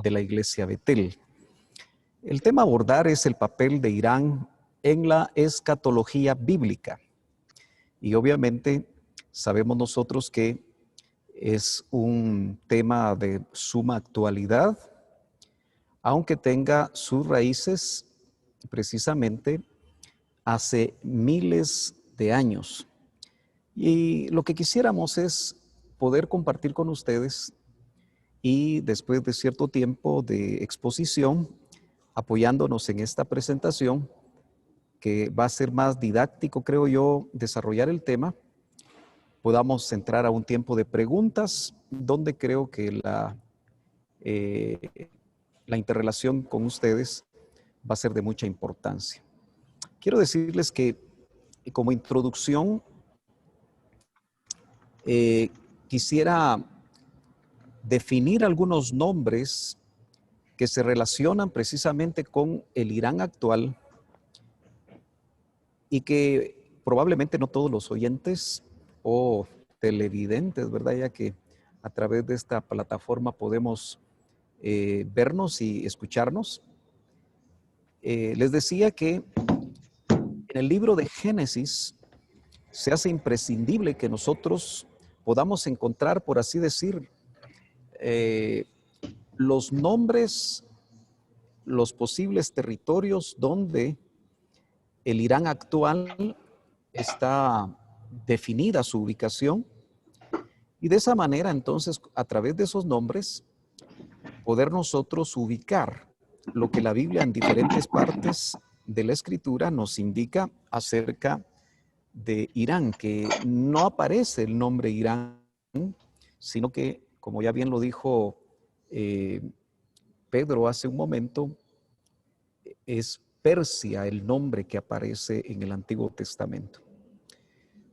de la Iglesia Betel. El tema a abordar es el papel de Irán en la escatología bíblica. Y obviamente sabemos nosotros que es un tema de suma actualidad, aunque tenga sus raíces precisamente hace miles de años. Y lo que quisiéramos es poder compartir con ustedes y después de cierto tiempo de exposición, apoyándonos en esta presentación, que va a ser más didáctico, creo yo, desarrollar el tema, podamos entrar a un tiempo de preguntas, donde creo que la interrelación con ustedes va a ser de mucha importancia. Quiero decirles que como introducción, quisiera definir algunos nombres que se relacionan precisamente con el Irán actual y que probablemente no todos los oyentes o televidentes, ¿verdad? Ya que a través de esta plataforma podemos vernos y escucharnos. Les decía que en el libro de Génesis se hace imprescindible que nosotros podamos encontrar, por así decir, los nombres, los posibles territorios donde el Irán actual está definida su ubicación, y de esa manera entonces a través de esos nombres poder nosotros ubicar lo que la Biblia en diferentes partes de la Escritura nos indica acerca de Irán, que no aparece el nombre Irán, sino que, como ya bien lo dijo Pedro hace un momento, es Persia el nombre que aparece en el Antiguo Testamento.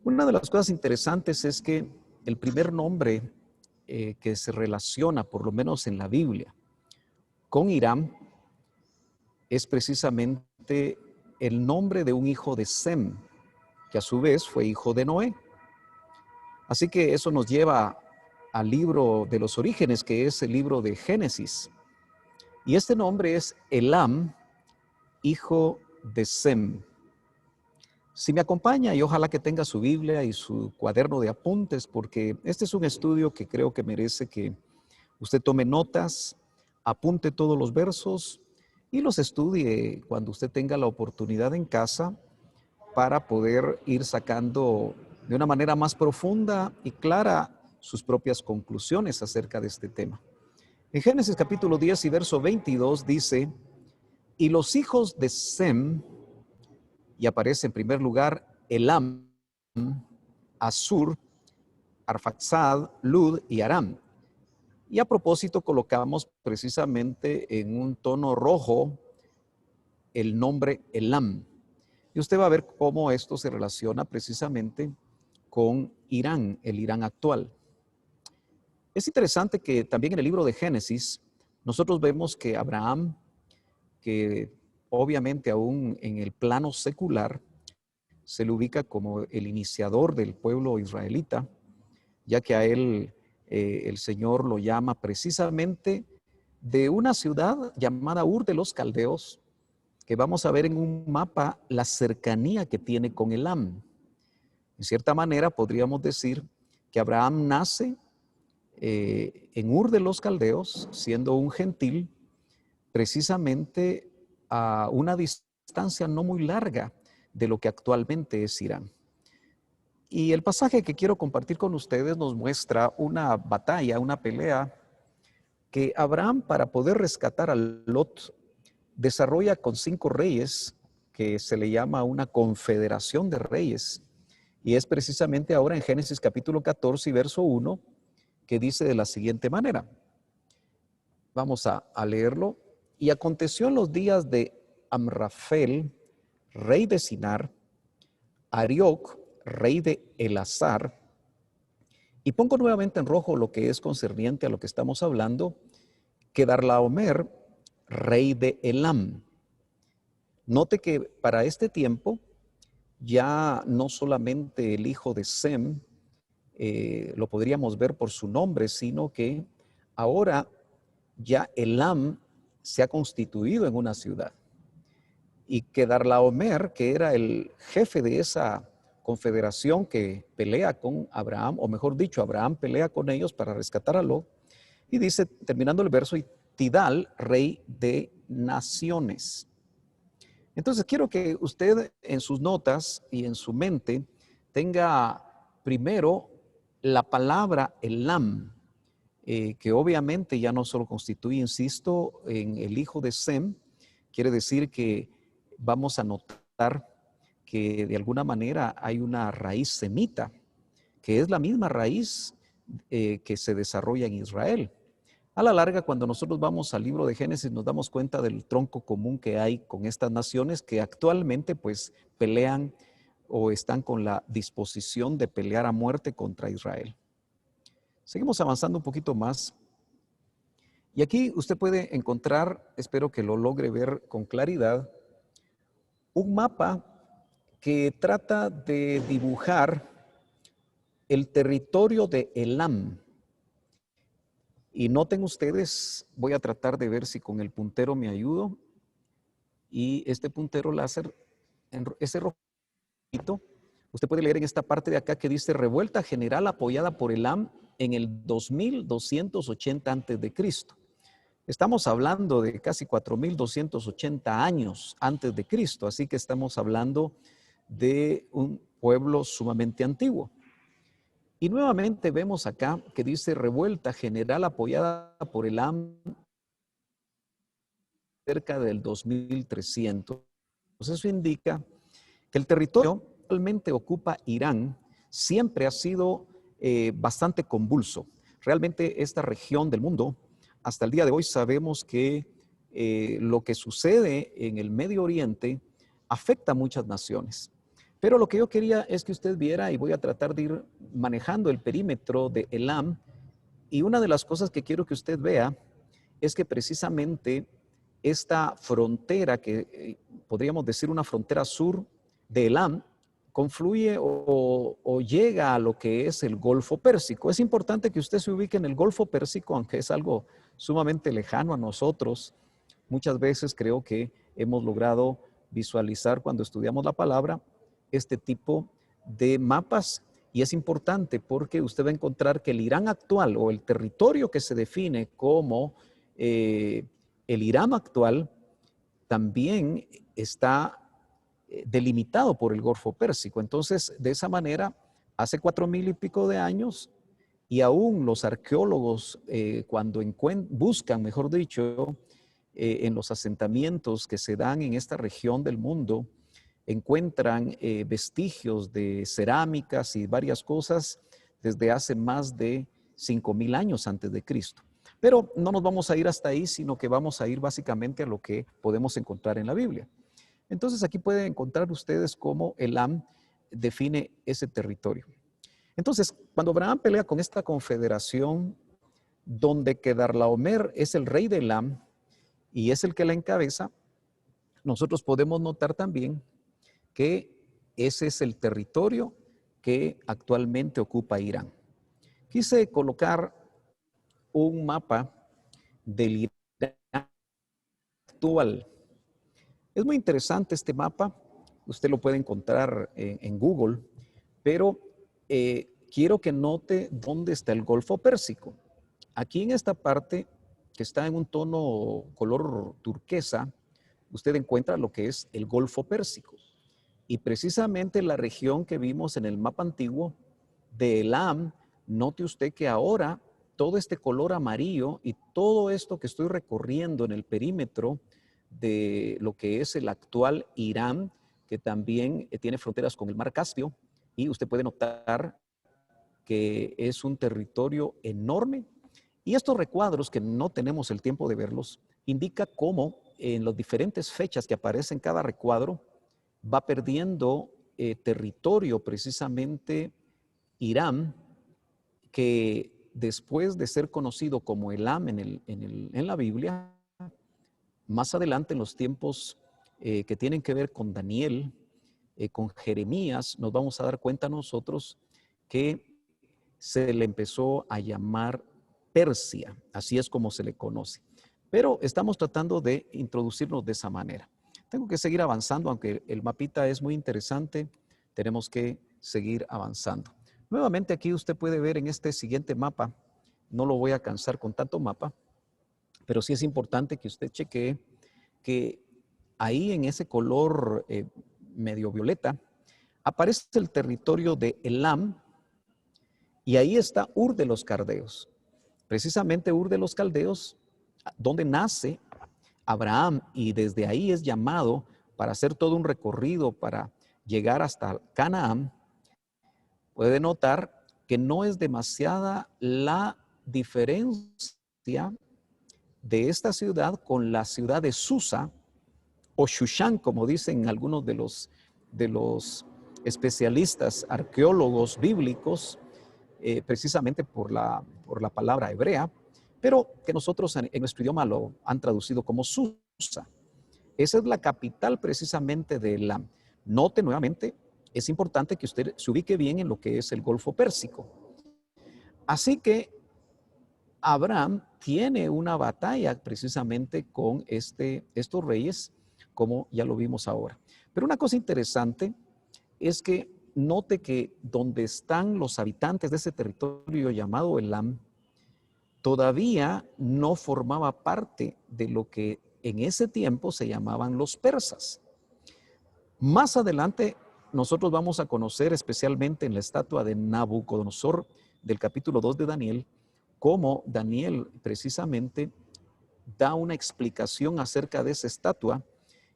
Una de las cosas interesantes es que el primer nombre que se relaciona, por lo menos en la Biblia, con Irán es precisamente el nombre de un hijo de Sem, que a su vez fue hijo de Noé. Así que eso nos lleva al libro de los orígenes, que es el libro de Génesis. Y este nombre es Elam, hijo de Sem. Si me acompaña, y ojalá que tenga su Biblia y su cuaderno de apuntes, porque este es un estudio que creo que merece que usted tome notas, apunte todos los versos y los estudie cuando usted tenga la oportunidad en casa para poder ir sacando de una manera más profunda y clara sus propias conclusiones acerca de este tema. En Génesis capítulo 10 y verso 22 dice, y los hijos de Sem, y aparece en primer lugar Elam, Asur, Arfaxad, Lud y Aram. Y a propósito colocamos precisamente en un tono rojo el nombre Elam. Y usted va a ver cómo esto se relaciona precisamente con Irán, el Irán actual. Es interesante que también en el libro de Génesis nosotros vemos que Abraham, que obviamente aún en el plano secular se le ubica como el iniciador del pueblo israelita, ya que a él el Señor lo llama precisamente de una ciudad llamada Ur de los Caldeos, que vamos a ver en un mapa la cercanía que tiene con Elam. En cierta manera podríamos decir que Abraham nace en Ur de los Caldeos, siendo un gentil, precisamente a una distancia no muy larga de lo que actualmente es Irán. Y el pasaje que quiero compartir con ustedes nos muestra una batalla, una pelea que Abraham, para poder rescatar a Lot, desarrolla con 5 reyes, que se le llama una confederación de reyes. Y es precisamente ahora en Génesis capítulo 14 y verso 1, que dice de la siguiente manera. Vamos a leerlo. Y aconteció en los días de Amrafel, rey de Sinar, Arioc, rey de Elazar, y pongo nuevamente en rojo lo que es concerniente a lo que estamos hablando, Kedarlaomer, rey de Elam. Note que para este tiempo ya no solamente el hijo de Sem lo podríamos ver por su nombre, sino que ahora ya Elam se ha constituido en una ciudad. Y Kedorlaomer, que era el jefe de esa confederación que pelea con Abraham, o mejor dicho, Abraham pelea con ellos para rescatar a Lot, y dice, terminando el verso, y Tidal, rey de naciones. Entonces quiero que usted en sus notas y en su mente tenga primero la palabra Elam, que obviamente ya no solo constituye, insisto, en el hijo de Sem, quiere decir que vamos a notar que de alguna manera hay una raíz semita, que es la misma raíz que se desarrolla en Israel. A la larga, cuando nosotros vamos al libro de Génesis, nos damos cuenta del tronco común que hay con estas naciones que actualmente pues pelean o están con la disposición de pelear a muerte contra Israel. Seguimos avanzando un poquito más. Y aquí usted puede encontrar, espero que lo logre ver con claridad, un mapa que trata de dibujar el territorio de Elam. Y noten ustedes, voy a tratar de ver si con el puntero me ayudo. Y este puntero láser, ese rojito, usted puede leer en esta parte de acá que dice revuelta general apoyada por Elam en el 2280 antes de Cristo. Estamos hablando de casi 4280 años antes de Cristo, así que estamos hablando de un pueblo sumamente antiguo. Y nuevamente vemos acá que dice revuelta general apoyada por Elam cerca del 2300. Eso indica que el territorio que actualmente ocupa Irán siempre ha sido bastante convulso. Realmente esta región del mundo, hasta el día de hoy sabemos que lo que sucede en el Medio Oriente afecta a muchas naciones. Pero lo que yo quería es que usted viera, y voy a tratar de ir manejando el perímetro de Elam, y una de las cosas que quiero que usted vea es que precisamente esta frontera, que podríamos decir una frontera sur de Elam, confluye o llega a lo que es el Golfo Pérsico. Es importante que usted se ubique en el Golfo Pérsico, aunque es algo sumamente lejano a nosotros. Muchas veces creo que hemos logrado visualizar cuando estudiamos la palabra este tipo de mapas, y es importante porque usted va a encontrar que el Irán actual o el territorio que se define como el Irán actual también está delimitado por el Golfo Pérsico. Entonces, de esa manera, hace 4000 y pico de años, y aún los arqueólogos, cuando buscan, mejor dicho, en los asentamientos que se dan en esta región del mundo, encuentran vestigios de cerámicas y varias cosas desde hace más de 5000 años antes de Cristo. Pero no nos vamos a ir hasta ahí, sino que vamos a ir básicamente a lo que podemos encontrar en la Biblia. Entonces aquí pueden encontrar ustedes cómo Elam define ese territorio. Entonces, cuando Abraham pelea con esta confederación, donde Kedorlaomer es el rey de Elam y es el que la encabeza, nosotros podemos notar también que ese es el territorio que actualmente ocupa Irán. Quise colocar un mapa del Irán actual. Es muy interesante este mapa, usted lo puede encontrar en Google, pero quiero que note dónde está el Golfo Pérsico. Aquí en esta parte, que está en un tono color turquesa, usted encuentra lo que es el Golfo Pérsico. Y precisamente la región que vimos en el mapa antiguo de Elam, note usted que ahora todo este color amarillo y todo esto que estoy recorriendo en el perímetro de lo que es el actual Irán, que también tiene fronteras con el Mar Caspio, y usted puede notar que es un territorio enorme. Y estos recuadros, que no tenemos el tiempo de verlos, indica cómo en las diferentes fechas que aparecen cada recuadro va perdiendo territorio precisamente Irán, que después de ser conocido como Elam en la Biblia, más adelante en los tiempos que tienen que ver con Daniel, con Jeremías, nos vamos a dar cuenta nosotros que se le empezó a llamar Persia, así es como se le conoce. Pero estamos tratando de introducirnos de esa manera. Tengo que seguir avanzando, aunque el mapita es muy interesante, tenemos que seguir avanzando. Nuevamente aquí usted puede ver en este siguiente mapa, no lo voy a cansar con tanto mapa, pero sí es importante que usted chequee que ahí en ese color medio violeta aparece el territorio de Elam y ahí está Ur de los Caldeos. Precisamente Ur de los Caldeos, donde nace Abraham y desde ahí es llamado para hacer todo un recorrido para llegar hasta Canaán. Puede notar que no es demasiada la diferencia de esta ciudad con la ciudad de Susa o Shushan, como dicen algunos de los especialistas, arqueólogos bíblicos, precisamente por la palabra hebrea, pero que nosotros en nuestro idioma lo han traducido como Susa. Esa es la capital precisamente de Elam. Note nuevamente, es importante que usted se ubique bien en lo que es el Golfo Pérsico. Así que Abraham tiene una batalla precisamente con estos reyes, como ya lo vimos ahora. Pero una cosa interesante es que note que donde están los habitantes de ese territorio llamado Elam, todavía no formaba parte de lo que en ese tiempo se llamaban los persas. Más adelante nosotros vamos a conocer, especialmente en la estatua de Nabucodonosor del capítulo 2 de Daniel, cómo Daniel precisamente da una explicación acerca de esa estatua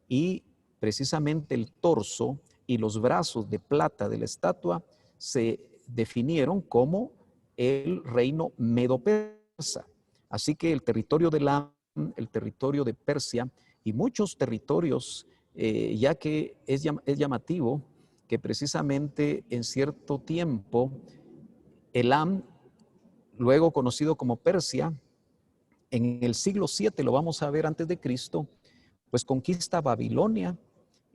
y precisamente el torso y los brazos de plata de la estatua se definieron como el reino medo-persa. Así que el territorio de Elam, el territorio de Persia y muchos territorios, ya que es llamativo que precisamente en cierto tiempo Elam, luego conocido como Persia, en el siglo 7, lo vamos a ver antes de Cristo, pues conquista Babilonia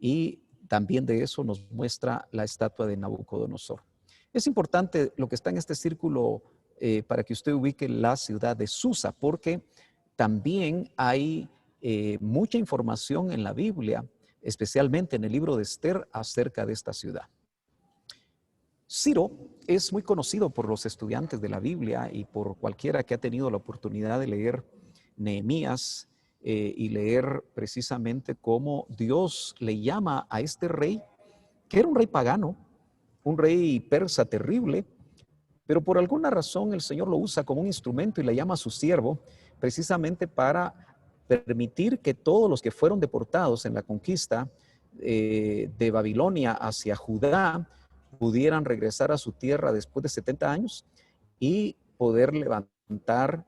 y también de eso nos muestra la estatua de Nabucodonosor. Es importante lo que está en este círculo para que usted ubique la ciudad de Susa, porque también hay mucha información en la Biblia, especialmente en el libro de Esther, acerca de esta ciudad. Ciro es muy conocido por los estudiantes de la Biblia y por cualquiera que ha tenido la oportunidad de leer Nehemías y leer precisamente cómo Dios le llama a este rey, que era un rey pagano, un rey persa terrible, pero por alguna razón el Señor lo usa como un instrumento y le llama a su siervo precisamente para permitir que todos los que fueron deportados en la conquista de Babilonia hacia Judá pudieran regresar a su tierra después de 70 años y poder levantar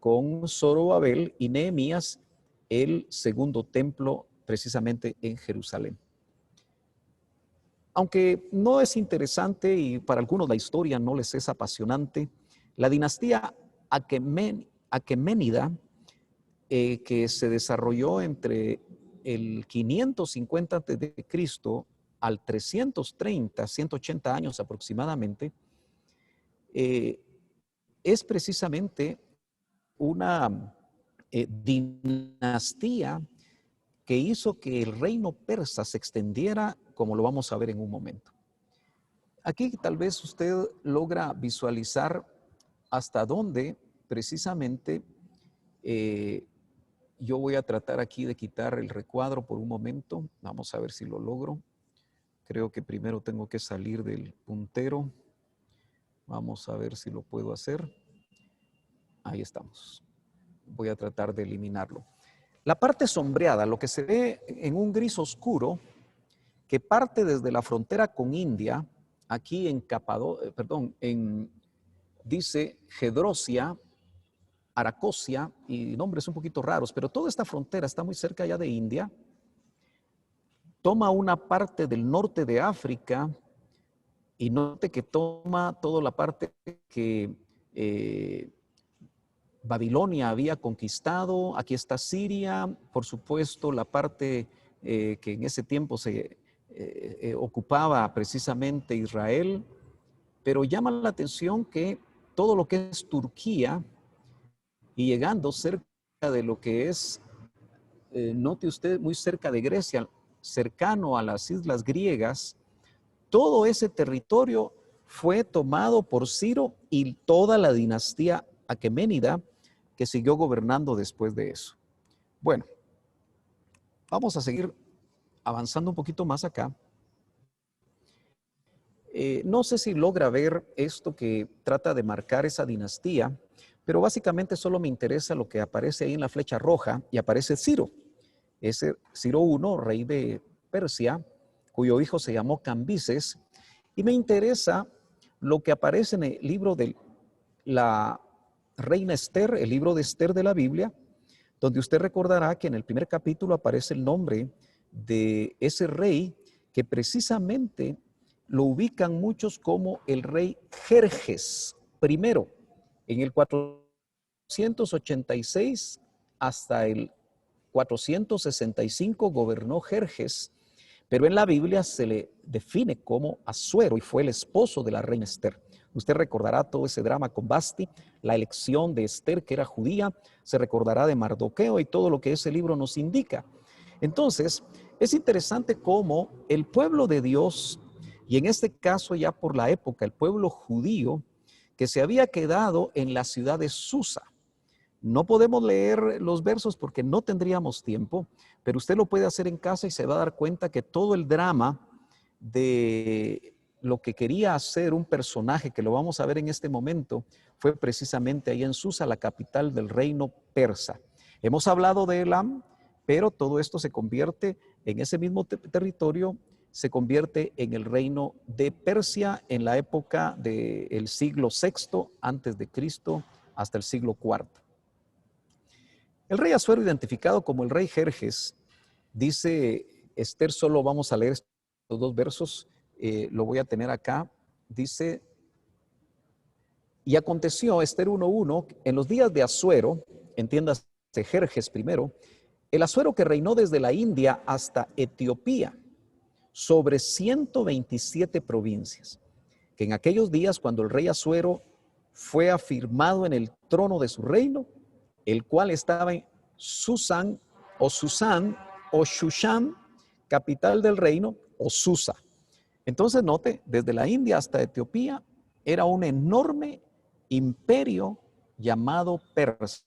con Zorobabel y Nehemías el segundo templo precisamente en Jerusalén. Aunque no es interesante y para algunos la historia no les es apasionante, la dinastía aqueménida que se desarrolló entre el 550 a.C. al 330, 180 años aproximadamente, es precisamente una dinastía que hizo que el reino persa se extendiera, como lo vamos a ver en un momento. Aquí tal vez usted logra visualizar hasta dónde precisamente yo voy a tratar aquí de quitar el recuadro por un momento. Vamos a ver si lo logro. Creo que primero tengo que salir del puntero. Vamos a ver si lo puedo hacer. Ahí estamos. Voy a tratar de eliminarlo. La parte sombreada, lo que se ve en un gris oscuro, que parte desde la frontera con India, aquí en dice Gedrosia, Aracosia y nombres un poquito raros, pero toda esta frontera está muy cerca ya de India. Toma una parte del norte de África y note que toma toda la parte que Babilonia había conquistado. Aquí está Siria, por supuesto, la parte que en ese tiempo se ocupaba precisamente Israel, pero llama la atención que todo lo que es Turquía y llegando cerca de lo que es, note usted, muy cerca de Grecia, cercano a las islas griegas, todo ese territorio fue tomado por Ciro y toda la dinastía aqueménida que siguió gobernando después de eso. Bueno, vamos a seguir avanzando un poquito más acá. No sé si logra ver esto que trata de marcar esa dinastía, pero básicamente solo me interesa lo que aparece ahí en la flecha roja y aparece Ciro. Ese Ciro I, rey de Persia, cuyo hijo se llamó Cambises, y me interesa lo que aparece en el libro de la reina Esther, el libro de Esther de la Biblia, donde usted recordará que en el primer capítulo aparece el nombre de ese rey que precisamente lo ubican muchos como el rey Jerjes I, en el 486 hasta el 465 gobernó Jerjes, pero en la Biblia se le define como Asuero y fue el esposo de la reina Esther. Usted recordará todo ese drama con Basti, la elección de Esther, que era judía, se recordará de Mardoqueo y todo lo que ese libro nos indica. Entonces, es interesante cómo el pueblo de Dios, y en este caso ya por la época, el pueblo judío, que se había quedado en la ciudad de Susa. No podemos leer los versos porque no tendríamos tiempo, pero usted lo puede hacer en casa y se va a dar cuenta que todo el drama de lo que quería hacer un personaje, que lo vamos a ver en este momento, fue precisamente ahí en Susa, la capital del reino persa. Hemos hablado de Elam, pero todo esto se convierte en ese mismo territorio, se convierte en el reino de Persia en la época del siglo VI antes de Cristo hasta el siglo IV. El rey Asuero, identificado como el rey Jerjes, dice Esther, solo vamos a leer estos dos versos, lo voy a tener acá, dice, y aconteció, Esther 1:1, en los días de Asuero, entiéndase Jerjes primero, el Asuero que reinó desde la India hasta Etiopía, sobre 127 provincias, que en aquellos días cuando el rey Asuero fue afirmado en el trono de su reino, el cual estaba en Susán o Shushan, capital del reino, o Susa. Entonces note, desde la India hasta Etiopía era un enorme imperio llamado Persa.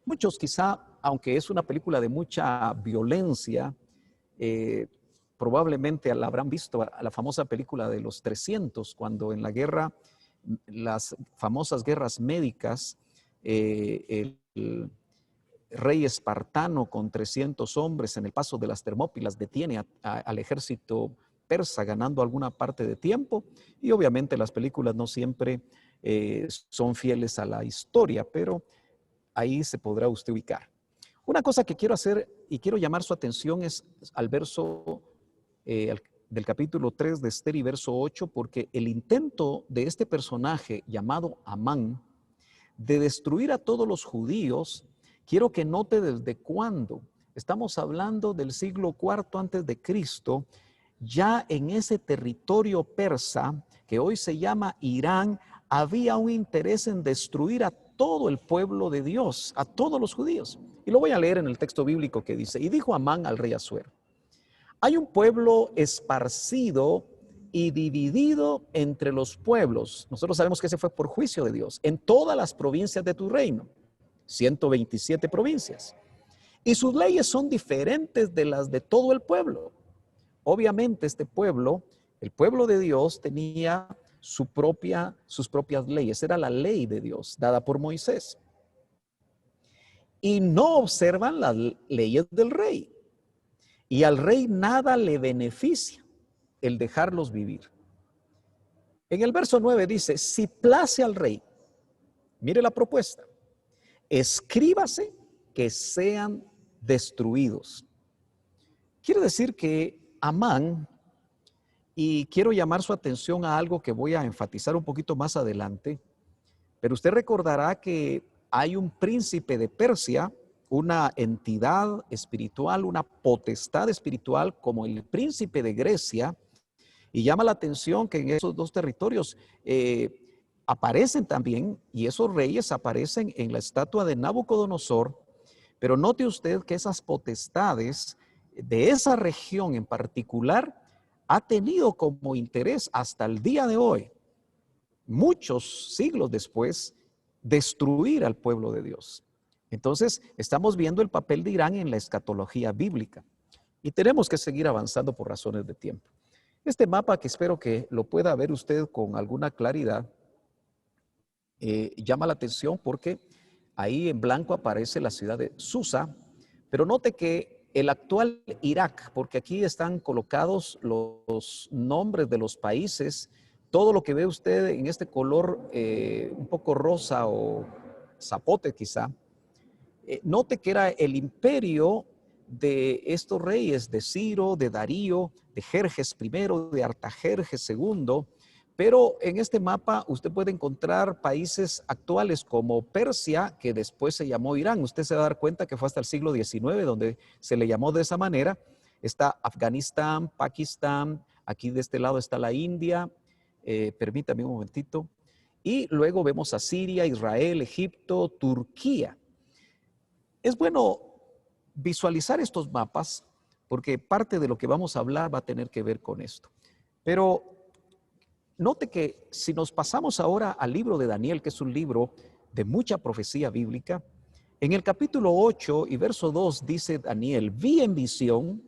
Muchos quizá, aunque es una película de mucha violencia, probablemente la habrán visto, a la famosa película de los 300, cuando en la guerra, las famosas guerras médicas, el rey espartano con 300 hombres en el paso de las Termópilas detiene al ejército persa ganando alguna parte de tiempo, y obviamente las películas no siempre son fieles a la historia, pero ahí se podrá usted ubicar. Una cosa que quiero hacer y quiero llamar su atención es al verso del capítulo 3 de Esther y verso 8, porque el intento de este personaje llamado Amán de destruir a todos los judíos, quiero que note desde cuándo. Estamos hablando del siglo IV antes de Cristo, ya en ese territorio persa, que hoy se llama Irán, había un interés en destruir a todo el pueblo de Dios, a todos los judíos. Y lo voy a leer en el texto bíblico que dice, y dijo Amán al rey Asuero, hay un pueblo esparcido y dividido entre los pueblos. Nosotros sabemos que ese fue por juicio de Dios, en todas las provincias de tu reino, 127 provincias. Y sus leyes son diferentes de las de todo el pueblo. Obviamente este pueblo, el pueblo de Dios, tenía sus propias leyes. Era la ley de Dios dada por Moisés. Y no observan las leyes del rey. Y al rey nada le beneficia el dejarlos vivir. En el verso 9 dice, si place al rey, mire la propuesta, escríbase que sean destruidos. Quiere decir que Amán, y quiero llamar su atención a algo que voy a enfatizar un poquito más adelante, pero usted recordará que hay un príncipe de Persia, una entidad espiritual, una potestad espiritual como el príncipe de Grecia, y llama la atención que en esos dos territorios aparecen también, y esos reyes aparecen en la estatua de Nabucodonosor, pero note usted que esas potestades de esa región en particular ha tenido como interés hasta el día de hoy, muchos siglos después, destruir al pueblo de Dios. Entonces, estamos viendo el papel de Irán en la escatología bíblica y tenemos que seguir avanzando por razones de tiempo. Este mapa, que espero que lo pueda ver usted con alguna claridad, llama la atención porque ahí en blanco aparece la ciudad de Susa, pero note que el actual Irak, porque aquí están colocados los nombres de los países, todo lo que ve usted en este color un poco rosa o zapote quizá, note que era el imperio de estos reyes, de Ciro, de Darío, de Jerjes I, de Artajerjes II, pero en este mapa usted puede encontrar países actuales como Persia, que después se llamó Irán. Usted se va a dar cuenta que fue hasta el siglo XIX donde se le llamó de esa manera. Está Afganistán, Pakistán, aquí de este lado está la India, permítame un momentito, y luego vemos a Siria, Israel, Egipto, Turquía. Es bueno visualizar estos mapas porque parte de lo que vamos a hablar va a tener que ver con esto. Pero note que si nos pasamos ahora al libro de Daniel, que es un libro de mucha profecía bíblica, en el capítulo 8 y verso 2 dice Daniel: vi en visión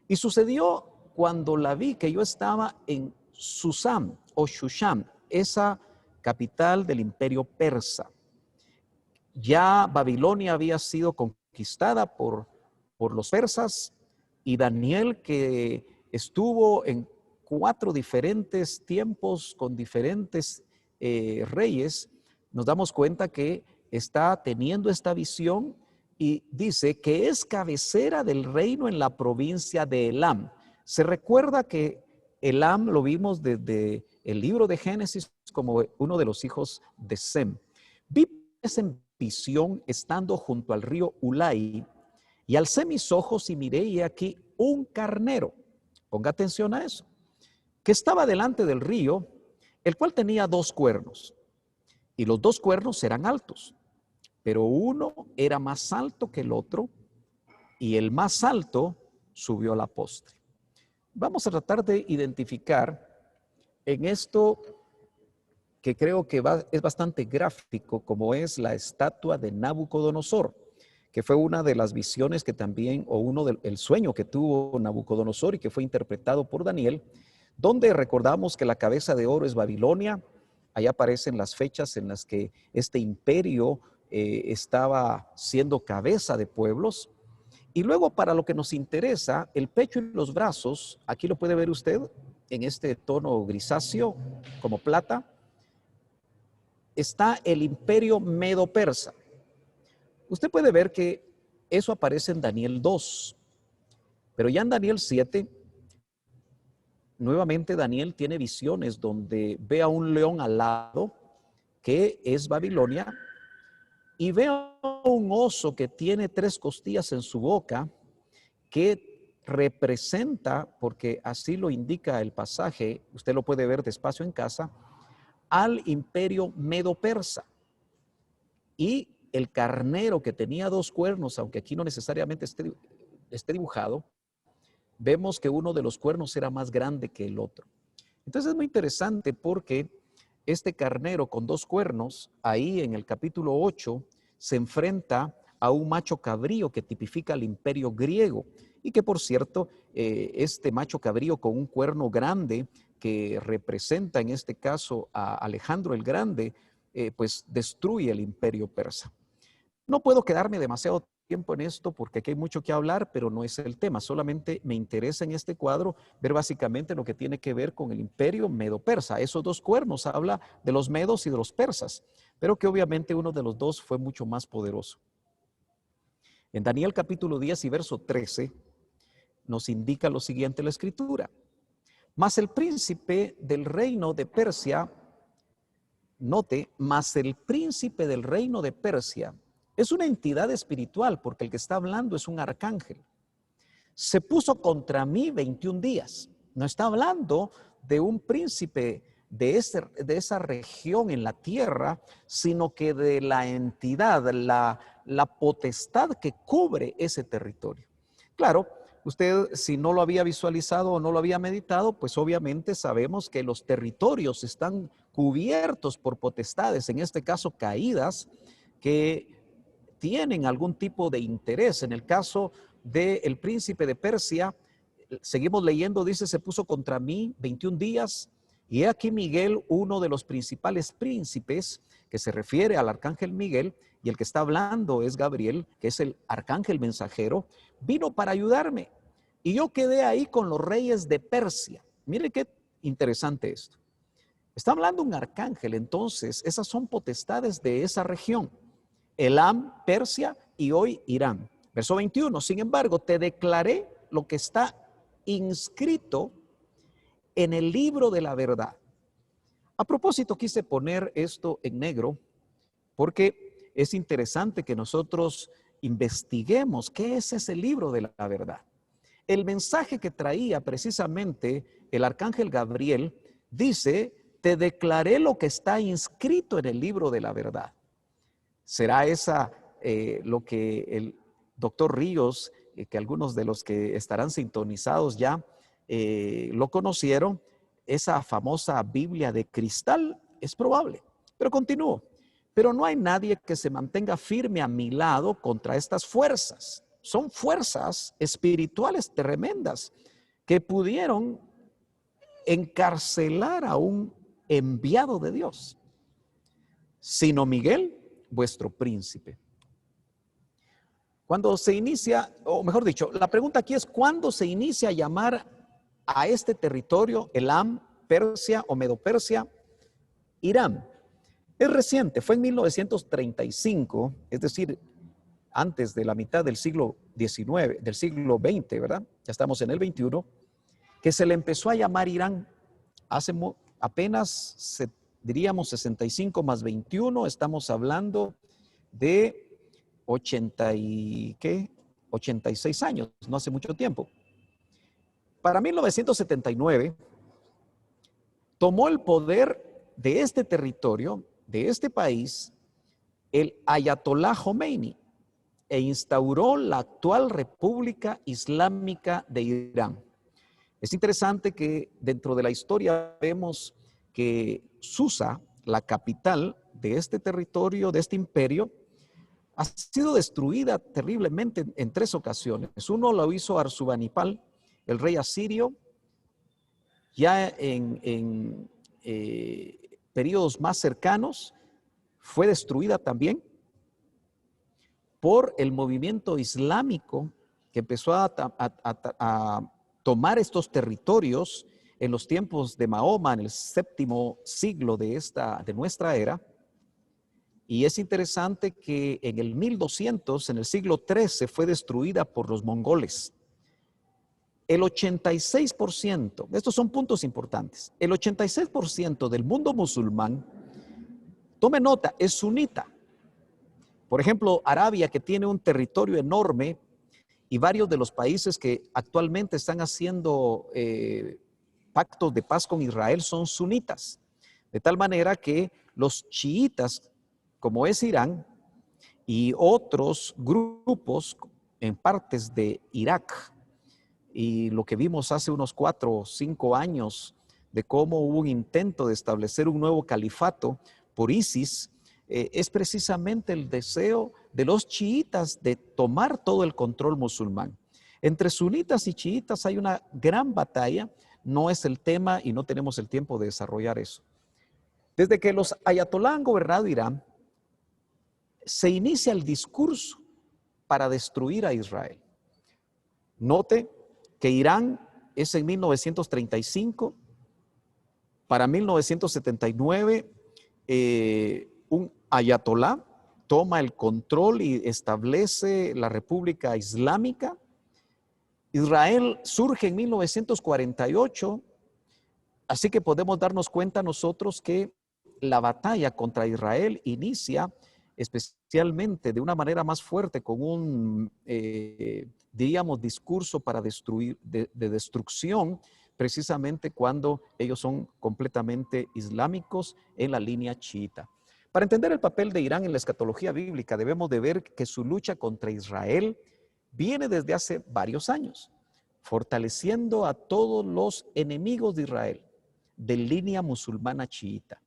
y sucedió cuando la vi que yo estaba en Susán o Shushan, esa capital del imperio persa. Ya Babilonia había sido conquistada por los persas y Daniel, que estuvo en 4 diferentes tiempos con diferentes reyes, nos damos cuenta que está teniendo esta visión y dice que es cabecera del reino en la provincia de Elam. Se recuerda que Elam lo vimos desde el libro de Génesis como uno de los hijos de Sem. Vi en visión estando junto al río Ulai, y alcé mis ojos y miré, y aquí un carnero, ponga atención a eso, que estaba delante del río, el cual tenía 2 cuernos, y los 2 cuernos eran altos, pero uno era más alto que el otro, y el más alto subió a la postre. Vamos a tratar de identificar en esto que creo que es bastante gráfico, como es la estatua de Nabucodonosor, que fue una de las visiones que también, o uno del sueño que tuvo Nabucodonosor y que fue interpretado por Daniel, donde recordamos que la cabeza de oro es Babilonia. Ahí aparecen las fechas en las que este imperio estaba siendo cabeza de pueblos. Y luego, para lo que nos interesa, el pecho y los brazos, aquí lo puede ver usted en este tono grisáceo como plata, está el imperio medo-persa. Usted puede ver que eso aparece en Daniel 2, pero ya en Daniel 7, nuevamente Daniel tiene visiones donde ve a un león alado, que es Babilonia, y ve a un oso que tiene 3 costillas en su boca, que representa, porque así lo indica el pasaje, usted lo puede ver despacio en casa, al imperio medo-persa. Y el carnero, que tenía 2 cuernos, aunque aquí no necesariamente esté dibujado, vemos que uno de los cuernos era más grande que el otro. Entonces es muy interesante porque este carnero con 2 cuernos, ahí en el capítulo 8, se enfrenta a un macho cabrío que tipifica al imperio griego, y que, por cierto, este macho cabrío con un cuerno grande, que representa en este caso a Alejandro el Grande, pues destruye el imperio persa. No puedo quedarme demasiado tiempo en esto porque aquí hay mucho que hablar, pero no es el tema. Solamente me interesa en este cuadro ver básicamente lo que tiene que ver con el imperio medo-persa. Esos 2 cuernos habla de los medos y de los persas, pero que obviamente uno de los 2 fue mucho más poderoso. En Daniel capítulo 10 y verso 13 nos indica lo siguiente la escritura: mas el príncipe del reino de Persia, note, mas el príncipe del reino de Persia es una entidad espiritual, porque el que está hablando es un arcángel. Se puso contra mí 21 días. No está hablando de un príncipe de esa región en la tierra, sino que de la entidad, la potestad que cubre ese territorio. Claro, usted si no lo había visualizado o no lo había meditado, pues obviamente sabemos que los territorios están cubiertos por potestades, en este caso caídas, que tienen algún tipo de interés. En el caso del príncipe de Persia, seguimos leyendo, dice, se puso contra mí 21 días, y he aquí Miguel, uno de los principales príncipes, que se refiere al arcángel Miguel, y el que está hablando es Gabriel, que es el arcángel mensajero, vino para ayudarme. Y yo quedé ahí con los reyes de Persia. Mire qué interesante esto. Está hablando un arcángel, entonces esas son potestades de esa región. Elam, Persia y hoy Irán. Verso 21, sin embargo, te declaré lo que está inscrito en el libro de la verdad. A propósito, quise poner esto en negro porque es interesante que nosotros investiguemos qué es ese libro de la verdad. El mensaje que traía precisamente el arcángel Gabriel dice, te declaré lo que está inscrito en el libro de la verdad. ¿Será esa lo que el doctor Ríos, que algunos de los que estarán sintonizados ya lo conocieron, esa famosa Biblia de cristal? Es probable, pero continúo. Pero no hay nadie que se mantenga firme a mi lado contra estas fuerzas. Son fuerzas espirituales tremendas que pudieron encarcelar a un enviado de Dios, sino Miguel, vuestro príncipe. Cuando se inicia, o mejor dicho, la pregunta aquí es, ¿cuándo se inicia a llamar a este territorio Elam, Persia o Medo-Persia, Irán? Es reciente, fue en 1935, es decir, antes de la mitad del siglo XIX, del siglo XX, ¿verdad? Ya estamos en el XXI, que se le empezó a llamar Irán. Hace apenas, diríamos, 65 más 21, estamos hablando de 86 años, no hace mucho tiempo. Para 1979, tomó el poder de este territorio, de este país, el Ayatollah Khomeini, e instauró la actual República Islámica de Irán. Es interesante que dentro de la historia vemos que Susa, la capital de este territorio, de este imperio, ha sido destruida terriblemente en 3 ocasiones. Uno lo hizo Arsubanipal, el rey asirio, ya en periodos más cercanos, fue destruida también por el movimiento islámico que empezó a tomar estos territorios en los tiempos de Mahoma, en el 7º siglo de nuestra era. Y es interesante que en el 1200, en el siglo XIII, fue destruida por los mongoles. El 86%, estos son puntos importantes, el 86% del mundo musulmán, tome nota, es sunita. Por ejemplo, Arabia, que tiene un territorio enorme, y varios de los países que actualmente están haciendo pactos de paz con Israel son sunitas. De tal manera que los chiitas, como es Irán, y otros grupos en partes de Irak, y lo que vimos hace unos 4 o 5 años de cómo hubo un intento de establecer un nuevo califato por ISIS, es precisamente el deseo de los chiitas de tomar todo el control musulmán. Entre sunitas y chiitas hay una gran batalla, no es el tema y no tenemos el tiempo de desarrollar eso. Desde que los ayatolá han gobernado Irán, se inicia el discurso para destruir a Israel. Note que Irán es en 1935, para 1979 un ayatolá toma el control y establece la República Islámica. Israel surge en 1948, así que podemos darnos cuenta nosotros que la batalla contra Israel inicia especialmente de una manera más fuerte con un, diríamos, discurso para destruir, de destrucción precisamente cuando ellos son completamente islámicos en la línea chiita. Para entender el papel de Irán en la escatología bíblica, debemos de ver que su lucha contra Israel viene desde hace varios años, fortaleciendo a todos los enemigos de Israel de línea musulmana chiita.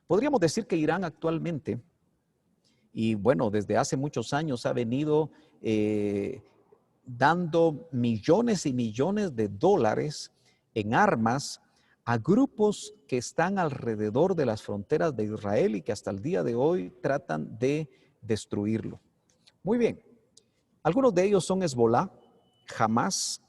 Podríamos decir que Irán actualmente, y bueno, desde hace muchos años ha venido dando millones y millones de dólares en armas a grupos que están alrededor de las fronteras de Israel y que hasta el día de hoy tratan de destruirlo. Muy bien, algunos de ellos son Hezbollah, Hamas,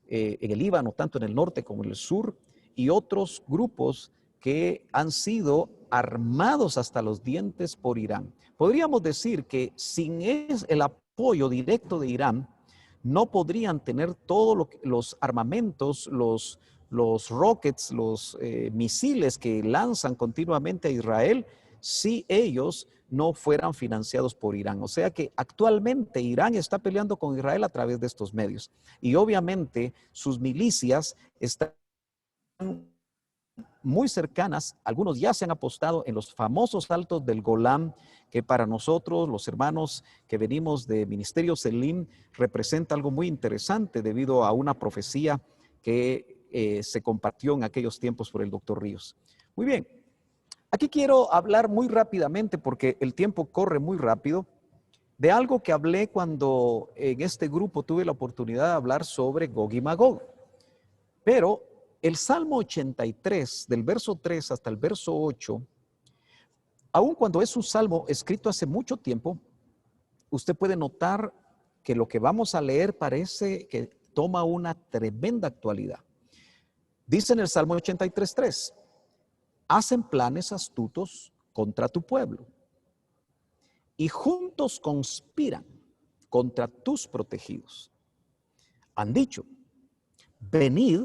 en el Líbano, tanto en el norte como en el sur, y otros grupos que han sido armados hasta los dientes por Irán. Podríamos decir que sin el apoyo directo de Irán, no podrían tener todos los armamentos, los rockets, los misiles que lanzan continuamente a Israel, si ellos no fueran financiados por Irán. O sea que actualmente Irán está peleando con Israel a través de estos medios. Y obviamente sus milicias están muy cercanas, algunos ya se han apostado en los famosos altos del Golán, que para nosotros, los hermanos que venimos de Ministerio Selim, representa algo muy interesante debido a una profecía que se compartió en aquellos tiempos por el doctor Ríos. Muy bien, aquí quiero hablar muy rápidamente, porque el tiempo corre muy rápido, de algo que hablé cuando en este grupo tuve la oportunidad de hablar sobre Gog y Magog. Pero el Salmo 83, del verso 3 hasta el verso 8, aun cuando es un salmo escrito hace mucho tiempo, usted puede notar que lo que vamos a leer parece que toma una tremenda actualidad. Dice en el Salmo 83:3, hacen planes astutos contra tu pueblo y juntos conspiran contra tus protegidos. Han dicho, venid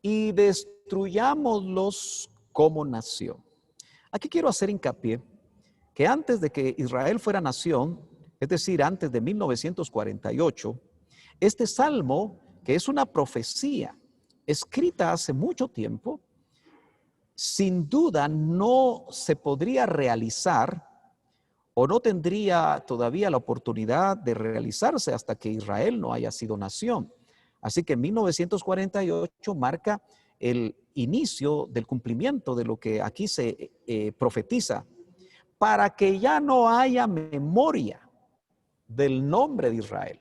y destruyámoslos como nación. Aquí quiero hacer hincapié que antes de que Israel fuera nación, es decir, antes de 1948, este salmo, que es una profecía escrita hace mucho tiempo, sin duda no se podría realizar o no tendría todavía la oportunidad de realizarse hasta que Israel no haya sido nación. Así que 1948 marca el inicio del cumplimiento de lo que aquí se profetiza, para que ya no haya memoria del nombre de Israel.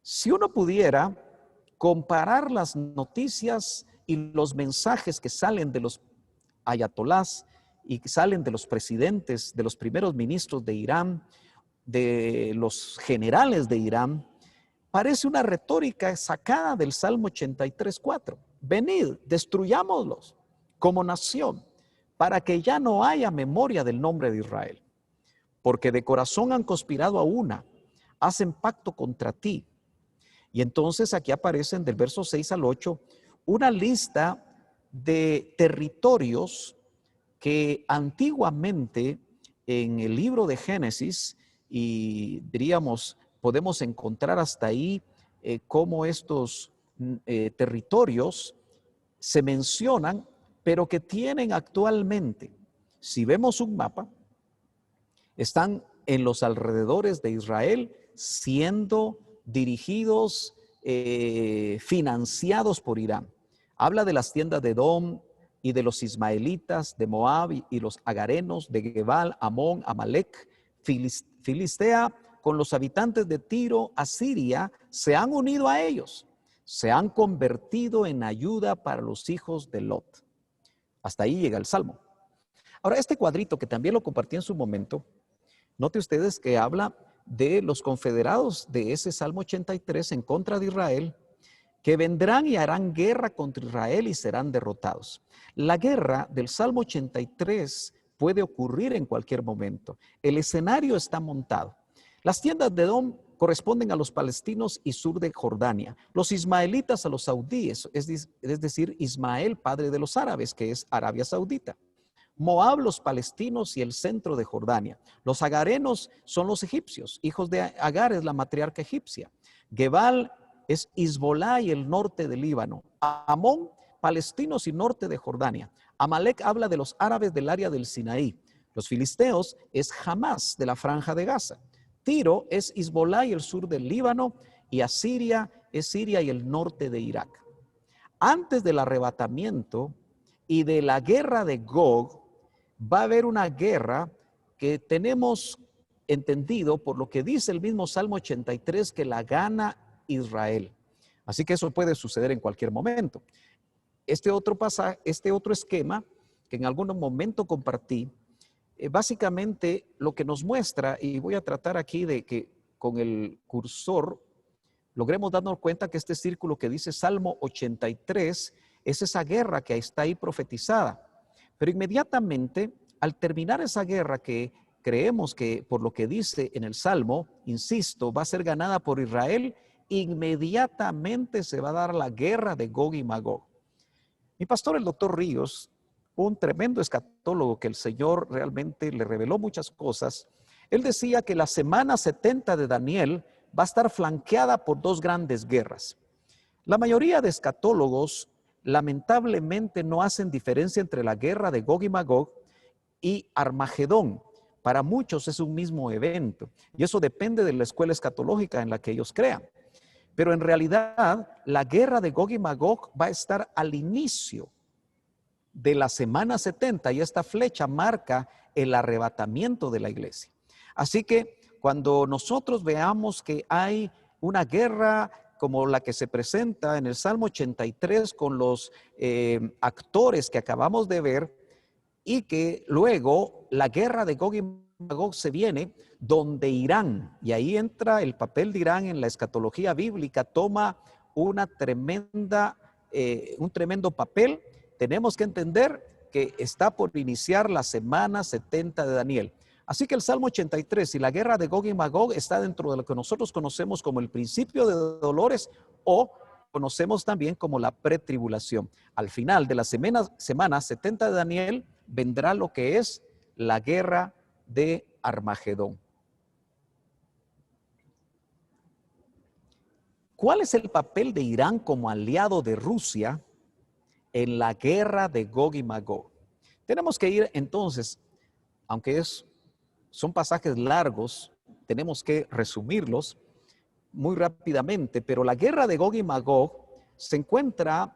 Si uno pudiera comparar las noticias y los mensajes que salen de los ayatolás y que salen de los presidentes, de los primeros ministros de Irán, de los generales de Irán, parece una retórica sacada del Salmo 83:4. Venid, destruyámoslos como nación, para que ya no haya memoria del nombre de Israel. Porque de corazón han conspirado a una, hacen pacto contra ti. Y entonces aquí aparecen del verso 6 al 8 una lista de territorios que antiguamente en el libro de Génesis, y diríamos, podemos encontrar hasta ahí cómo estos territorios se mencionan, pero que tienen actualmente, si vemos un mapa, están en los alrededores de Israel siendo dirigidos, financiados por Irán. Habla de las tiendas de Edom y de los ismaelitas, de Moab y los agarenos, de Gebal, Amón, Amalek, Filistea, con los habitantes de Tiro, Asiria, se han unido a ellos, se han convertido en ayuda para los hijos de Lot. Hasta ahí llega el Salmo. Ahora, este cuadrito que también lo compartí en su momento, note ustedes que habla de los confederados de ese Salmo 83 en contra de Israel, que vendrán y harán guerra contra Israel y serán derrotados. La guerra del Salmo 83 puede ocurrir en cualquier momento. El escenario está montado. Las tiendas de Edom corresponden a los palestinos y sur de Jordania, los ismaelitas a los saudíes, es decir, Ismael, padre de los árabes, que es Arabia Saudita. Moab, los palestinos y el centro de Jordania. Los agarenos son los egipcios, hijos de Agar es la matriarca egipcia. Gebal es Hezbolá y el norte del Líbano. Amón, palestinos y norte de Jordania. Amalek habla de los árabes del área del Sinaí. Los filisteos es Hamás de la franja de Gaza. Tiro es Hezbolá y el sur del Líbano. Y Asiria es Siria y el norte de Irak. Antes del arrebatamiento y de la guerra de Gog, va a haber una guerra que tenemos entendido por lo que dice el mismo Salmo 83 que la gana Israel. Así que eso puede suceder en cualquier momento. Este otro pasaje, este otro esquema que en algún momento compartí, básicamente lo que nos muestra, y voy a tratar aquí de que con el cursor logremos darnos cuenta que este círculo que dice Salmo 83 es esa guerra que está ahí profetizada. Pero inmediatamente, al terminar esa guerra que creemos que por lo que dice en el Salmo, insisto, va a ser ganada por Israel, inmediatamente se va a dar la guerra de Gog y Magog. Mi pastor, el doctor Ríos, un tremendo escatólogo que el Señor realmente le reveló muchas cosas, él decía que la semana 70 de Daniel va a estar flanqueada por dos grandes guerras. La mayoría de escatólogos lamentablemente no hacen diferencia entre la guerra de Gog y Magog y Armagedón. Para muchos es un mismo evento y eso depende de la escuela escatológica en la que ellos crean. Pero en realidad la guerra de Gog y Magog va a estar al inicio de la semana 70 y esta flecha marca el arrebatamiento de la iglesia. Así que cuando nosotros veamos que hay una guerra como la que se presenta en el Salmo 83 con los actores que acabamos de ver y que luego la guerra de Gog y Magog se viene donde Irán, y ahí entra el papel de Irán en la escatología bíblica, toma una tremenda, un tremendo papel. Tenemos que entender que está por iniciar la semana 70 de Daniel. Así que el Salmo 83 y la guerra de Gog y Magog está dentro de lo que nosotros conocemos como el principio de dolores o conocemos también como la pretribulación. Al final de la semana 70 de Daniel vendrá lo que es la guerra de Armagedón. ¿Cuál es el papel de Irán como aliado de Rusia en la guerra de Gog y Magog? Tenemos que ir entonces, aunque son pasajes largos, tenemos que resumirlos muy rápidamente, pero la guerra de Gog y Magog se encuentra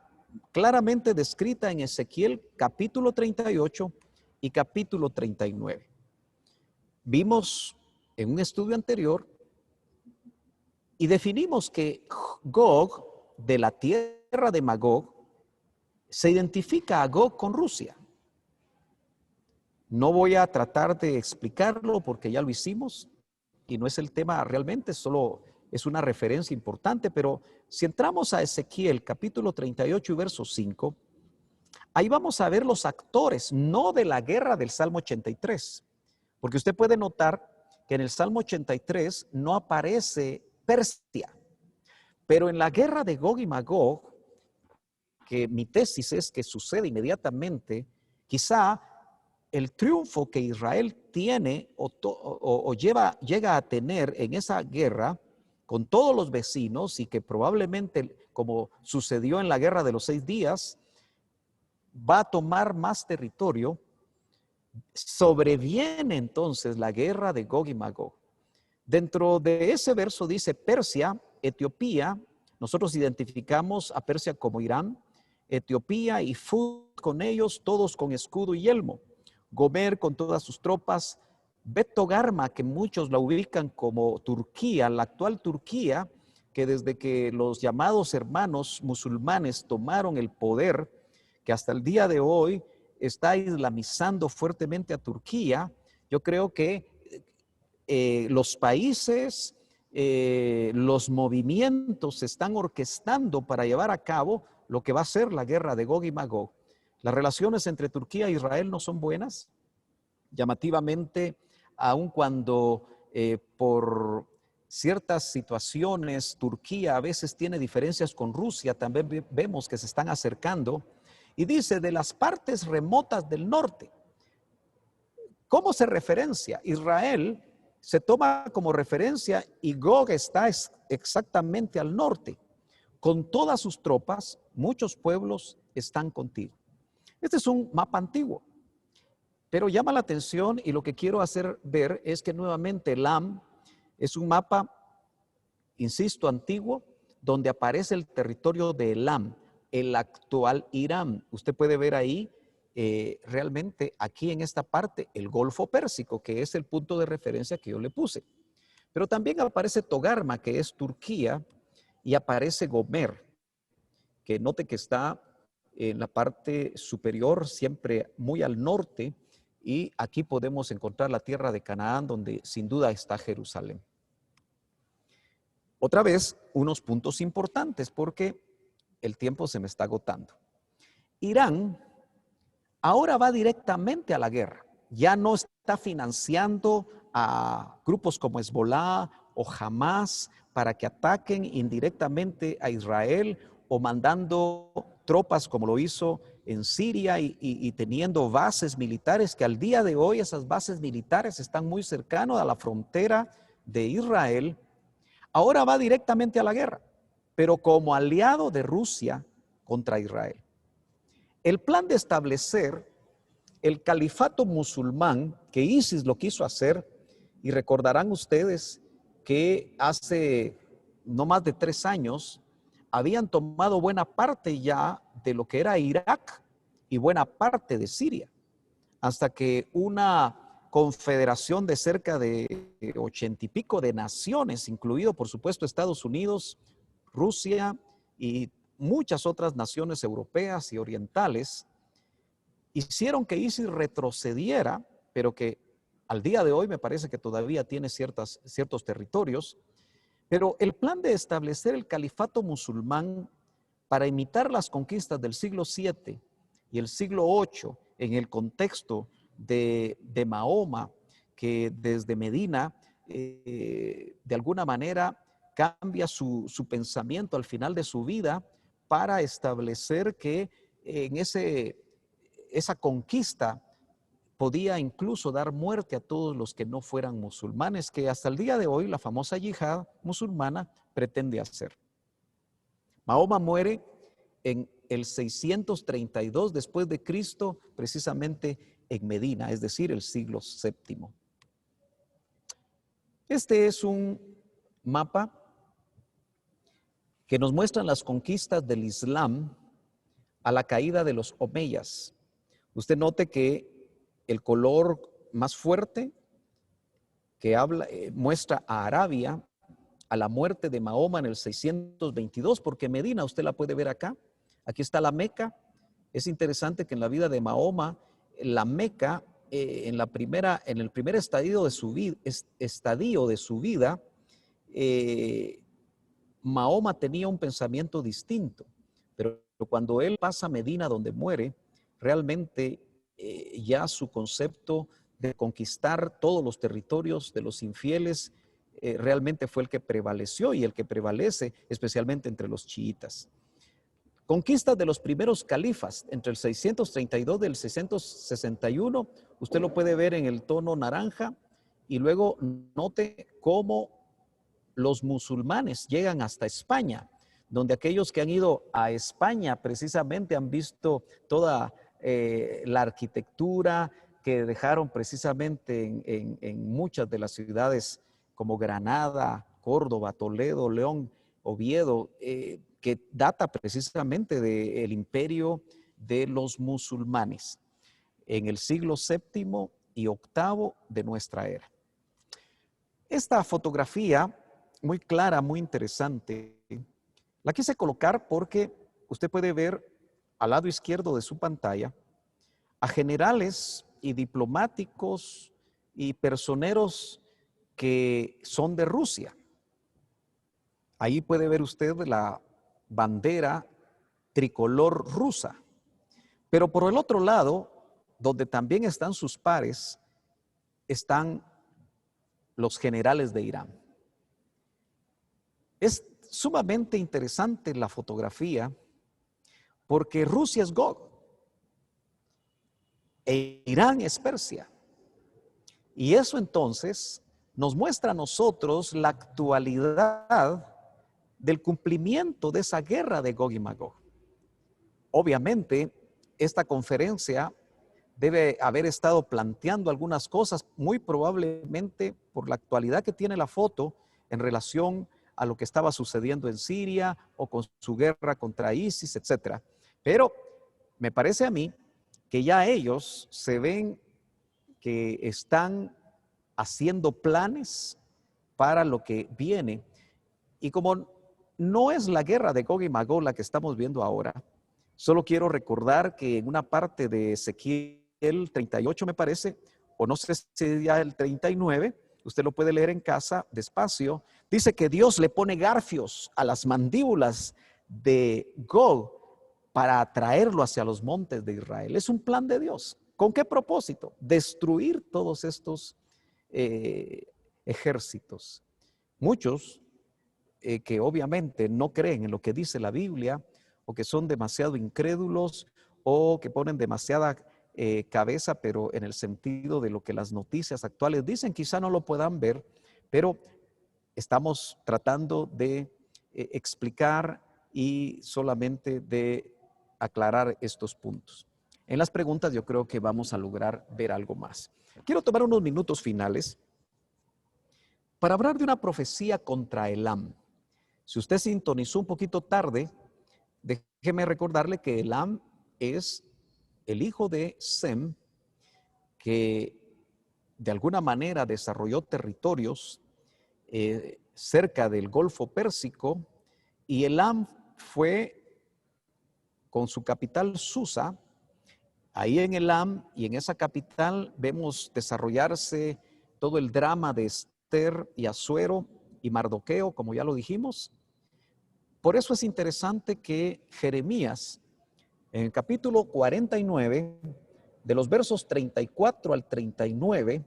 claramente descrita en Ezequiel capítulo 38 y capítulo 39. Vimos en un estudio anterior y definimos que Gog, de la tierra de Magog, se identifica a Gog con Rusia. No voy a tratar de explicarlo porque ya lo hicimos y no es el tema realmente, solo es una referencia importante, pero si entramos a Ezequiel capítulo 38 y verso 5, ahí vamos a ver los actores, no de la guerra del Salmo 83, porque usted puede notar que en el Salmo 83 no aparece Persia, pero en la guerra de Gog y Magog, que mi tesis es que sucede inmediatamente, quizá el triunfo que Israel tiene llega a tener en esa guerra con todos los vecinos y que probablemente, como sucedió en la guerra de los 6 días, va a tomar más territorio. Sobreviene entonces la guerra de Gog y Magog. Dentro de ese verso dice Persia, Etiopía, nosotros identificamos a Persia como Irán, Etiopía y Fud con ellos, todos con escudo y yelmo. Gomer con todas sus tropas, Bet Togarma, que muchos la ubican como Turquía, la actual Turquía, que desde que los llamados hermanos musulmanes tomaron el poder, que hasta el día de hoy está islamizando fuertemente a Turquía, yo creo que los países, los movimientos se están orquestando para llevar a cabo lo que va a ser la guerra de Gog y Magog. Las relaciones entre Turquía e Israel no son buenas. Llamativamente, aun cuando por ciertas situaciones Turquía a veces tiene diferencias con Rusia, también vemos que se están acercando. Y dice, de las partes remotas del norte. ¿Cómo se referencia? Israel se toma como referencia y Gog está exactamente al norte. con todas sus tropas, muchos pueblos están contigo. Este es un mapa antiguo, pero llama la atención y lo que quiero hacer ver es que nuevamente Elam es un mapa, insisto, antiguo, donde aparece el territorio de Elam, el actual Irán. Usted puede ver ahí realmente aquí en esta parte el Golfo Pérsico, que es el punto de referencia que yo le puse. Pero también aparece Togarma, que es Turquía, y aparece Gomer, que note que está en la parte superior, siempre muy al norte, y aquí podemos encontrar la tierra de Canaán, donde sin duda está Jerusalén. Otra vez, unos puntos importantes, porque el tiempo se me está agotando. Irán ahora va directamente a la guerra. Ya no está financiando a grupos como Hezbollah o Hamas para que ataquen indirectamente a Israel o mandando tropas como lo hizo en Siria y teniendo bases militares que al día de hoy esas bases militares están muy cercanas a la frontera de Israel. Ahora va directamente a la guerra, pero como aliado de Rusia contra Israel. El plan de establecer el califato musulmán, que ISIS lo quiso hacer, y recordarán ustedes que hace no más de 3 años habían tomado buena parte ya de lo que era Irak y buena parte de Siria, hasta que una confederación de cerca de 80 y pico de naciones, incluido por supuesto Estados Unidos, Rusia y muchas otras naciones europeas y orientales, hicieron que ISIS retrocediera, pero que al día de hoy me parece que todavía tiene ciertos territorios. Pero el plan de establecer el califato musulmán para imitar las conquistas del siglo VII y el siglo VIII en el contexto de Mahoma, que desde Medina de alguna manera cambia su pensamiento al final de su vida para establecer que en esa conquista podía incluso dar muerte a todos los que no fueran musulmanes, que hasta el día de hoy la famosa yihad musulmana pretende hacer. Mahoma muere en el 632 después de Cristo, precisamente en Medina, es decir, el siglo VII. Este es un mapa que nos muestra las conquistas del Islam a la caída de los omeyas. Usted note que el color más fuerte que muestra a Arabia a la muerte de Mahoma en el 622, porque Medina, usted la puede ver acá, aquí está la Meca. Es interesante que en la vida de Mahoma, la Meca, en el primer estadio de su vida, Mahoma tenía un pensamiento distinto, pero cuando él pasa a Medina, donde muere, realmente ya su concepto de conquistar todos los territorios de los infieles realmente fue el que prevaleció y el que prevalece especialmente entre los chiitas. Conquistas de los primeros califas entre el 632 y el 661, usted lo puede ver en el tono naranja, y luego note cómo los musulmanes llegan hasta España, donde aquellos que han ido a España precisamente han visto toda la arquitectura que dejaron precisamente en muchas de las ciudades como Granada, Córdoba, Toledo, León, Oviedo, que data precisamente del imperio de los musulmanes en el siglo VII y VIII de nuestra era. Esta fotografía muy clara, muy interesante, la quise colocar porque usted puede ver al lado izquierdo de su pantalla a generales y diplomáticos y personeros que son de Rusia. Ahí puede ver usted la bandera tricolor rusa. Pero por el otro lado, donde también están sus pares, están los generales de Irán. Es sumamente interesante la fotografía porque Rusia es Gog e Irán es Persia. Y eso entonces nos muestra a nosotros la actualidad del cumplimiento de esa guerra de Gog y Magog. Obviamente, esta conferencia debe haber estado planteando algunas cosas, muy probablemente por la actualidad que tiene la foto en relación a lo que estaba sucediendo en Siria o con su guerra contra ISIS, etcétera. Pero me parece a mí que ya ellos se ven que están haciendo planes para lo que viene. Y como no es la guerra de Gog y Magog la que estamos viendo ahora, solo quiero recordar que en una parte de Ezequiel 38 me parece, o no sé si ya el 39, usted lo puede leer en casa despacio, dice que Dios le pone garfios a las mandíbulas de Gog para atraerlo hacia los montes de Israel. Es un plan de Dios. ¿Con qué propósito? Destruir todos estos ejércitos. Muchos que obviamente no creen en lo que dice la Biblia, o que son demasiado incrédulos, o que ponen demasiada cabeza, pero en el sentido de lo que las noticias actuales dicen, quizá no lo puedan ver, pero estamos tratando de explicar y solamente de aclarar estos puntos. En las preguntas yo creo que vamos a lograr ver algo más. Quiero tomar unos minutos finales para hablar de una profecía contra Elam. Si usted sintonizó un poquito tarde, déjeme recordarle que Elam es el hijo de Sem, que de alguna manera desarrolló territorios cerca del Golfo Pérsico, y Elam fue con su capital Susa. Ahí en Elam y en esa capital vemos desarrollarse todo el drama de Esther y Asuero y Mardoqueo, como ya lo dijimos. Por eso es interesante que Jeremías, en el capítulo 49, de los versos 34 al 39,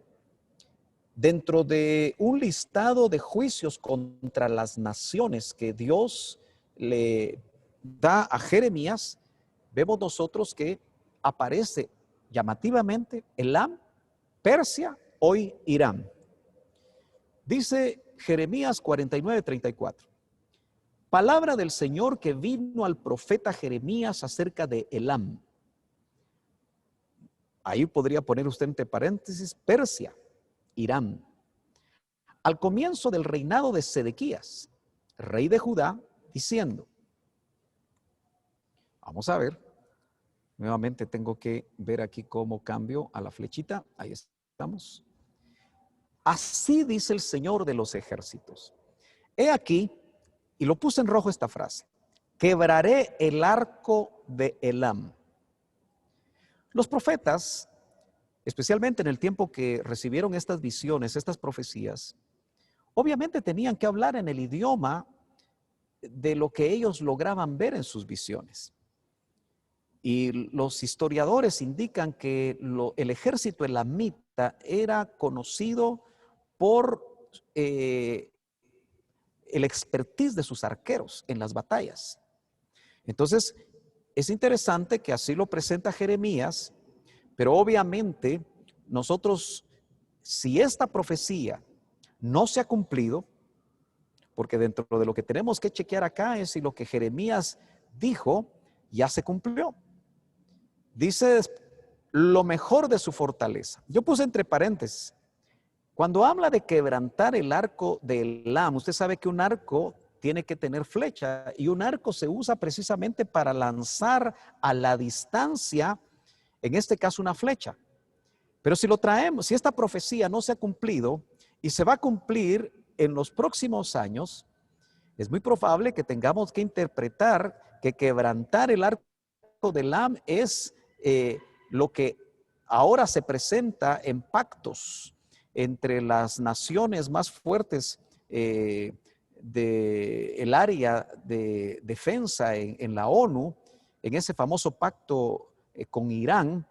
dentro de un listado de juicios contra las naciones que Dios le da a Jeremías, vemos nosotros que aparece llamativamente Elam, Persia, hoy Irán. Dice Jeremías 49, 34. Palabra del Señor que vino al profeta Jeremías acerca de Elam. Ahí podría poner usted entre paréntesis Persia, Irán. Al comienzo del reinado de Sedequías, rey de Judá, diciendo, vamos a ver, nuevamente tengo que ver aquí cómo cambio a la flechita, ahí estamos. Así dice el Señor de los ejércitos. He aquí, y lo puse en rojo esta frase, quebraré el arco de Elam. Los profetas, especialmente en el tiempo que recibieron estas visiones, estas profecías, obviamente tenían que hablar en el idioma de lo que ellos lograban ver en sus visiones. Y los historiadores indican que el ejército elamita era conocido por el expertise de sus arqueros en las batallas. Entonces, es interesante que así lo presenta Jeremías, pero obviamente nosotros, si esta profecía no se ha cumplido, porque dentro de lo que tenemos que chequear acá es si lo que Jeremías dijo ya se cumplió. Dice lo mejor de su fortaleza. Yo puse entre paréntesis, cuando habla de quebrantar el arco de Elam, usted sabe que un arco tiene que tener flecha, y un arco se usa precisamente para lanzar a la distancia, en este caso una flecha. Pero si lo traemos, si esta profecía no se ha cumplido y se va a cumplir en los próximos años, es muy probable que tengamos que interpretar que quebrantar el arco de Elam es lo que ahora se presenta en pactos entre las naciones más fuertes del área de defensa en la ONU, en ese famoso pacto con Irán,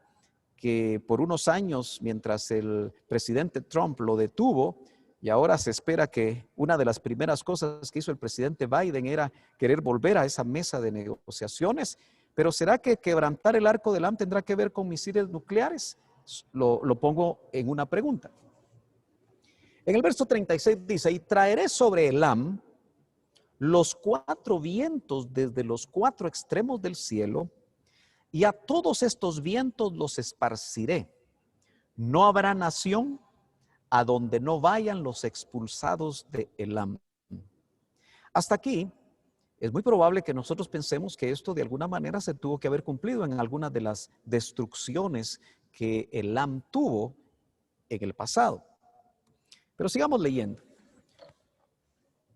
que por unos años, mientras el presidente Trump lo detuvo, y ahora se espera que una de las primeras cosas que hizo el presidente Biden era querer volver a esa mesa de negociaciones. Pero ¿será que quebrantar el arco de Elam tendrá que ver con misiles nucleares? Lo pongo en una pregunta. En el verso 36 dice, y traeré sobre Elam los cuatro vientos desde los cuatro extremos del cielo, y a todos estos vientos los esparciré. No habrá nación a donde no vayan los expulsados de Elam. Hasta aquí, es muy probable que nosotros pensemos que esto de alguna manera se tuvo que haber cumplido en algunas de las destrucciones que Elam tuvo en el pasado. Pero sigamos leyendo.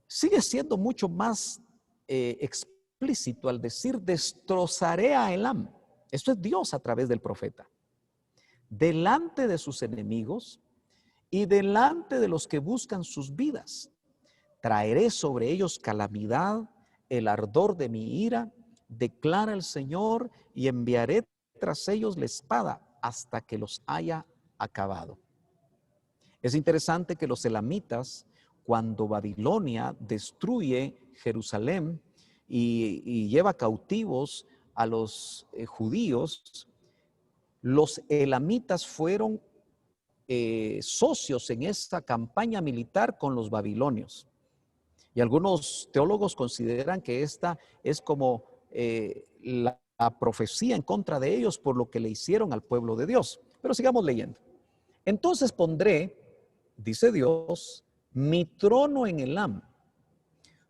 Sigue siendo mucho más explícito al decir destrozaré a Elam. Esto es Dios a través del profeta. Delante de sus enemigos y delante de los que buscan sus vidas. Traeré sobre ellos calamidad, el ardor de mi ira, declara el Señor, y enviaré tras ellos la espada hasta que los haya acabado. Es interesante que los elamitas, cuando Babilonia destruye Jerusalén y lleva cautivos a los judíos, los elamitas fueron socios en esta campaña militar con los babilonios. Y algunos teólogos consideran que esta es como la profecía en contra de ellos por lo que le hicieron al pueblo de Dios. Pero sigamos leyendo. Entonces pondré, dice Dios, mi trono en Elam.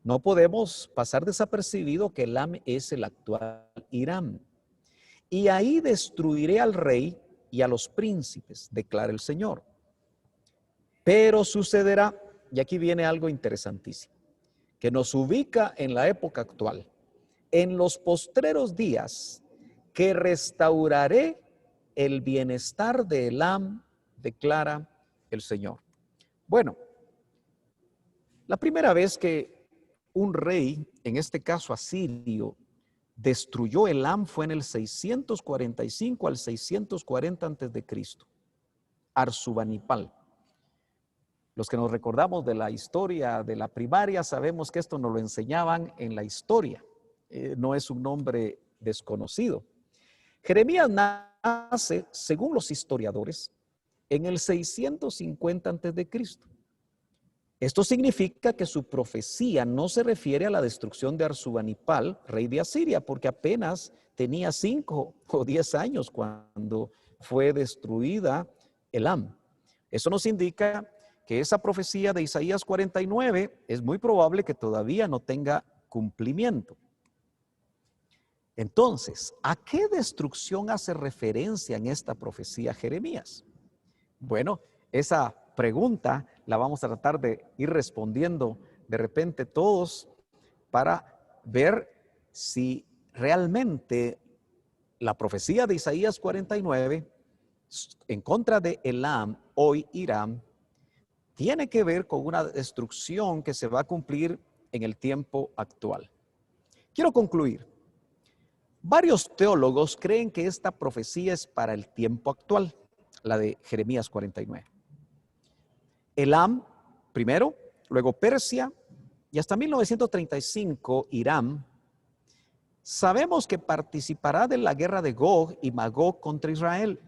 No podemos pasar desapercibido que Elam es el actual Irán. Y ahí destruiré al rey y a los príncipes, declara el Señor. Pero sucederá, y aquí viene algo interesantísimo, que nos ubica en la época actual, en los postreros días, que restauraré el bienestar de Elam, declara el Señor. Bueno, la primera vez que un rey, en este caso asirio, destruyó Elam fue en el 645 al 640 a.C., Arsubanipal. Los que nos recordamos de la historia de la primaria sabemos que esto nos lo enseñaban en la historia. No es un nombre desconocido. Jeremías nace, según los historiadores, en el 650 a.C. Esto significa que su profecía no se refiere a la destrucción de Arsubanipal, rey de Asiria, porque apenas tenía 5 o 10 años cuando fue destruida Elam. Eso nos indica que esa profecía de Isaías 49 es muy probable que todavía no tenga cumplimiento. Entonces, ¿a qué destrucción hace referencia en esta profecía Jeremías? Bueno, esa pregunta la vamos a tratar de ir respondiendo de repente todos para ver si realmente la profecía de Isaías 49 en contra de Elam, hoy Irán, tiene que ver con una destrucción que se va a cumplir en el tiempo actual. Quiero concluir. Varios teólogos creen que esta profecía es para el tiempo actual, la de Jeremías 49. Elam primero, luego Persia y hasta 1935 Irán. Sabemos que participará de la guerra de Gog y Magog contra Israel,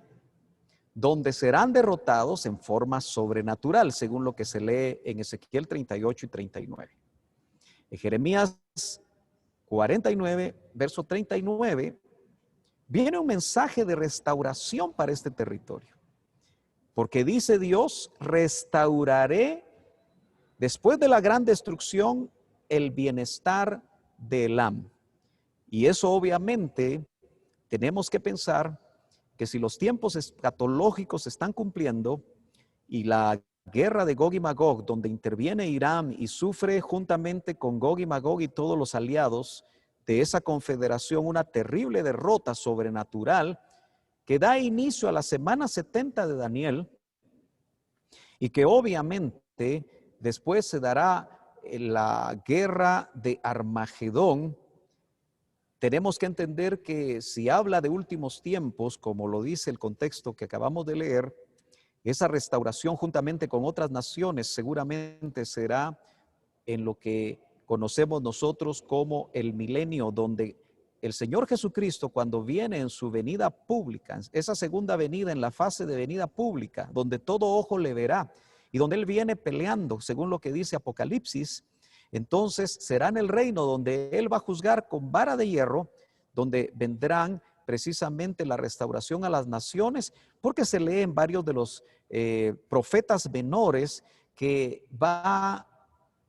donde serán derrotados en forma sobrenatural, según lo que se lee en Ezequiel 38 y 39. En Jeremías 49, verso 39, viene un mensaje de restauración para este territorio. Porque dice Dios, restauraré después de la gran destrucción el bienestar de Elam. Y eso obviamente tenemos que pensar que si los tiempos escatológicos se están cumpliendo y la guerra de Gog y Magog, donde interviene Irán y sufre juntamente con Gog y Magog y todos los aliados de esa confederación una terrible derrota sobrenatural que da inicio a la semana 70 de Daniel y que obviamente después se dará la guerra de Armagedón. Tenemos que entender que si habla de últimos tiempos, como lo dice el contexto que acabamos de leer, esa restauración juntamente con otras naciones seguramente será en lo que conocemos nosotros como el milenio, donde el Señor Jesucristo, cuando viene en su venida pública, esa segunda venida en la fase de venida pública, donde todo ojo le verá y donde Él viene peleando, según lo que dice Apocalipsis, Entonces será en el reino donde Él va a juzgar con vara de hierro, donde vendrán precisamente la restauración a las naciones, porque se lee en varios de los profetas menores que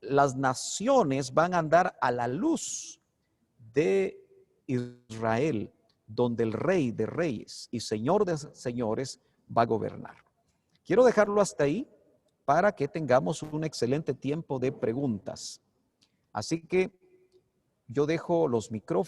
las naciones van a andar a la luz de Israel, donde el Rey de Reyes y Señor de Señores va a gobernar. Quiero dejarlo hasta ahí para que tengamos un excelente tiempo de preguntas. Así que yo dejo los micrófonos.